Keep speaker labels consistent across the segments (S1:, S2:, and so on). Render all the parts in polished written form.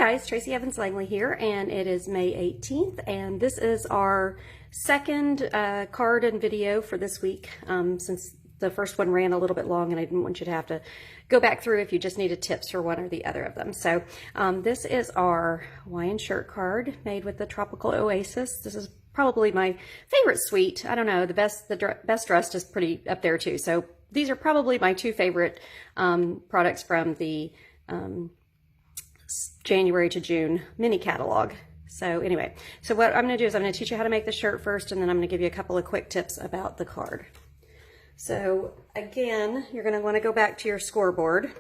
S1: guys, Tracy Evans Langley here, and it is May 18th, and this is our second card and video for this week, since the first one ran a little bit long and I didn't want you to have to go back through if you just needed tips for one or the other of them. So this is our Hawaiian shirt card made with the tropical Oasis. This is probably my favorite suite. I don't know, the best dressed is pretty up there too. So these are probably my two favorite products from the January to June mini catalog. So anyway, so what I'm going to do is I'm going to teach you how to make the shirt first, and then I'm going to give you a couple of quick tips about the card. So again, you're going to want to go back to your scoreboard.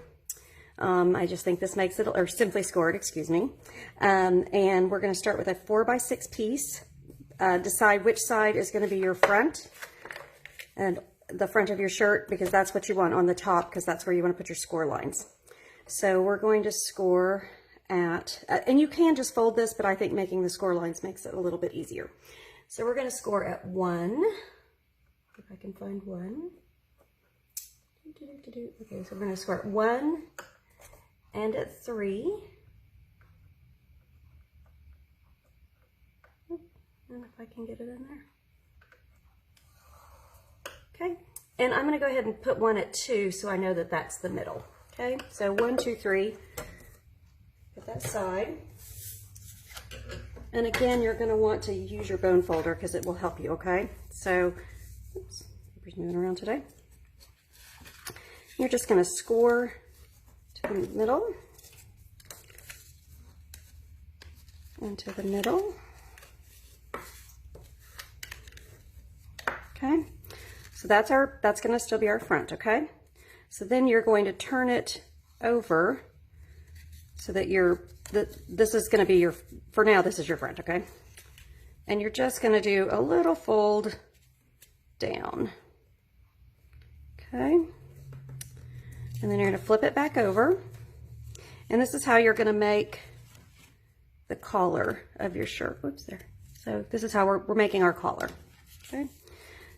S1: I just think this makes it, or Simply Scored, excuse me. And we're going to start with a 4x6 piece. Decide which side is going to be your front and the front of your shirt, because that's what you want on the top, because that's where you want to put your score lines. So we're going to score at, and you can just fold this, but I think making the score lines makes it a little bit easier. So we're going to score at 1. If I can find 1. Okay, so we're going to score at 1 and at 3. And if I can get it in there. Okay, and I'm going to go ahead and put 1 at 2 so I know that that's the middle. Okay, so 1, 2, 3. Put that side. And again, you're going to want to use your bone folder because it will help you, okay? So, oops, paper's moving around today. You're just going to score to the middle. And to the middle. Okay, so that's going to still be our front, okay? So then you're going to turn it over so that this is going to be your, for now, this is your front, okay? And you're just going to do a little fold down, okay? And then you're going to flip it back over. And this is how you're going to make the collar of your shirt. Whoops, there. So this is how we're making our collar, okay?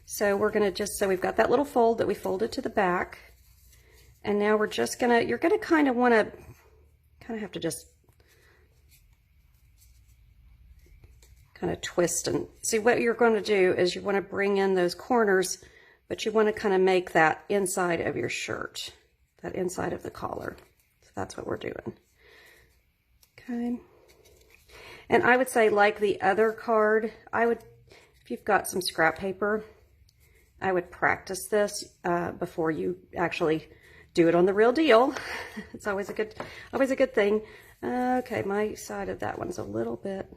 S1: So we're going to just, so we've got that little fold that we folded to the back. And now we're just going to, you're going to kind of want to, kind of have to just kind of twist and see what you're going to do is you want to bring in those corners, but you want to kind of make that inside of your shirt, that inside of the collar. So that's what we're doing. Okay. And I would say, like the other card, I would, if you've got some scrap paper, I would practice this before you actually do it on the real deal. It's always a good thing. Okay, my side of that one's a little bit,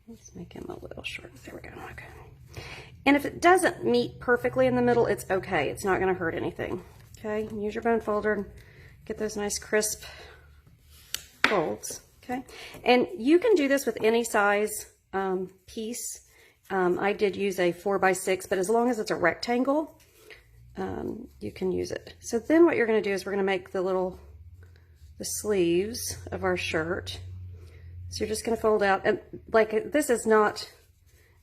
S1: let's make him a little short. There we go, okay. And if it doesn't meet perfectly in the middle, it's okay. It's not gonna hurt anything, okay? Use your bone folder and get those nice crisp folds, okay? And you can do this with any size piece. I did use a 4x6, but as long as it's a rectangle, you can use it. So then what you're going to do is we're going to make the sleeves of our shirt. So you're just going to fold out, and like this is not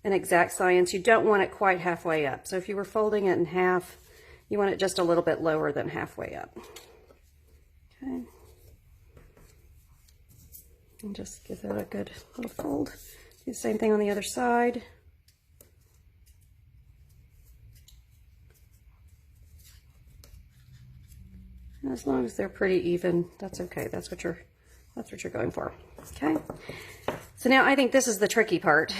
S1: an exact science. You don't want it quite halfway up. So if you were folding it in half, you want it just a little bit lower than halfway up. Okay. And just give that a good little fold. Do the same thing on the other side. As long as they're pretty even, that's okay. That's what you're going for. Okay. So now I think this is the tricky part.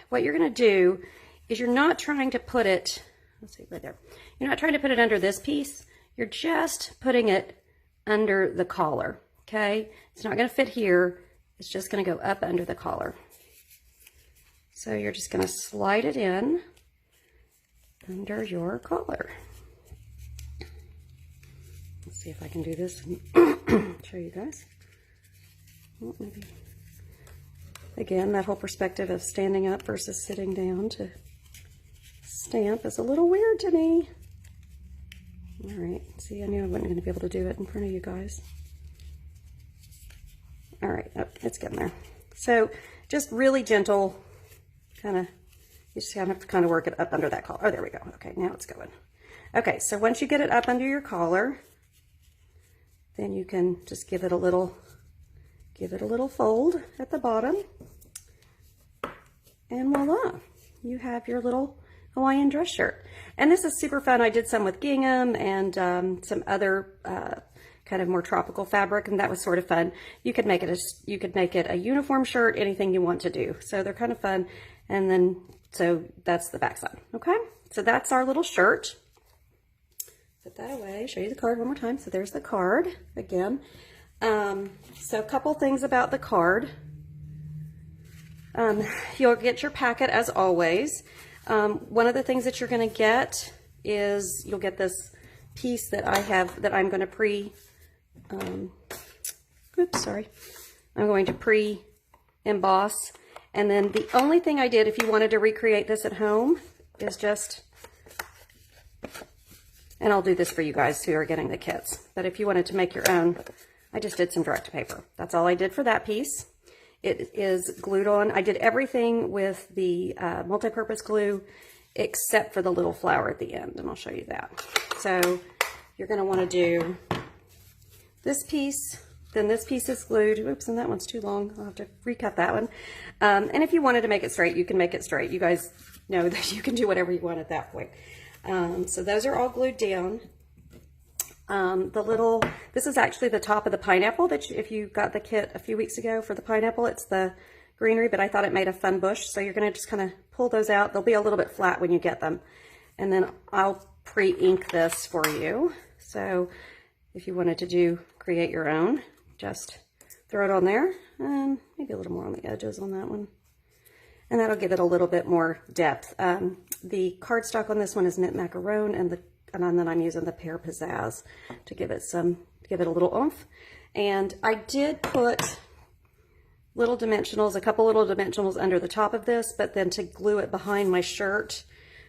S1: What you're going to do is you're not trying to put it, let's see, right there. You're not trying to put it under this piece. You're just putting it under the collar. Okay. It's not going to fit here. It's just going to go up under the collar. So you're just going to slide it in under your collar. Let's see if I can do this and show you guys. Well, maybe. Again, that whole perspective of standing up versus sitting down to stamp is a little weird to me. All right, see, I knew I wasn't going to be able to do it in front of you guys. All right, oh, it's getting there. So just really gentle, kind of, you just have to kind of work it up under that collar. Oh, there we go. Okay, now it's going. Okay, so once you get it up under your collar, then you can just give it a little give it a little fold at the bottom, and voila, you have your little Hawaiian dress shirt. And this is super fun. I did some with gingham and some other kind of more tropical fabric, and that was sort of fun. You could make it a uniform shirt, anything you want to do. So they're kind of fun. And then, so that's the back side. Okay, so that's our little shirt. Put that away, show you the card one more time. So there's the card again. So a couple things about the card. You'll get your packet as always. One of the things that you're going to get is you'll get this piece that I have that I'm going to I'm going to pre-emboss. And then the only thing I did, if you wanted to recreate this at home, is just, and I'll do this for you guys who are getting the kits, but if you wanted to make your own, I just did some direct paper. That's all I did for that piece. It is glued on. I did everything with the multi-purpose glue except for the little flower at the end, and I'll show you that. So you're going to want to do this piece, then this piece is glued. Oops, and that one's too long. I'll have to recut that one. And if you wanted to make it straight, you can make it straight. You guys know that you can do whatever you want at that point. So those are all glued down. This is actually the top of the pineapple that if you got the kit a few weeks ago for the pineapple, it's the greenery, but I thought it made a fun bush. So you're going to just kind of pull those out. They'll be a little bit flat when you get them. And then I'll pre-ink this for you. So if you wanted to create your own, just throw it on there and maybe a little more on the edges on that one. And that'll give it a little bit more depth. The cardstock on this one is Mint Macaron, and then I'm using the Pear Pizzazz to give it a little oomph. And I did put little dimensionals, a couple little dimensionals under the top of this, but then to glue it behind my shirt,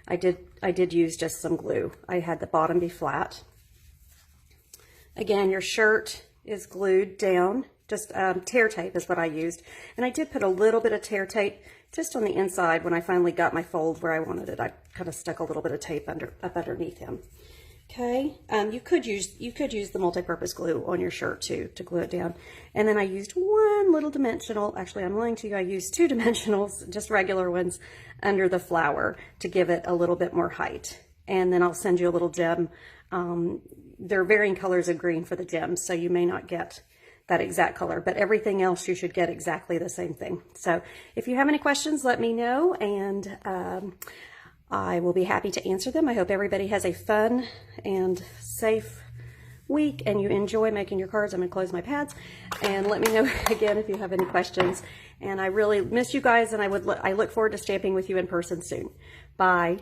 S1: I did use just some glue. I had the bottom be flat. Again, your shirt is glued down, just tear tape is what I used. And I did put a little bit of tear tape just on the inside when I finally got my fold where I wanted it. I kind of stuck a little bit of tape up underneath him. Okay, you could use the multi-purpose glue on your shirt too to glue it down. And then I used one little dimensional, actually I'm lying to you, I used 2 dimensionals, just regular ones, under the flower to give it a little bit more height. And then I'll send you a little gem. There are varying colors of green for the gems, so you may not get that exact color, but everything else you should get exactly the same thing. So if you have any questions, let me know, and I will be happy to answer them. I hope everybody has a fun and safe week and you enjoy making your cards. I'm gonna close my pads, and let me know again if you have any questions. And I really miss you guys, and I look forward to stamping with you in person soon. Bye.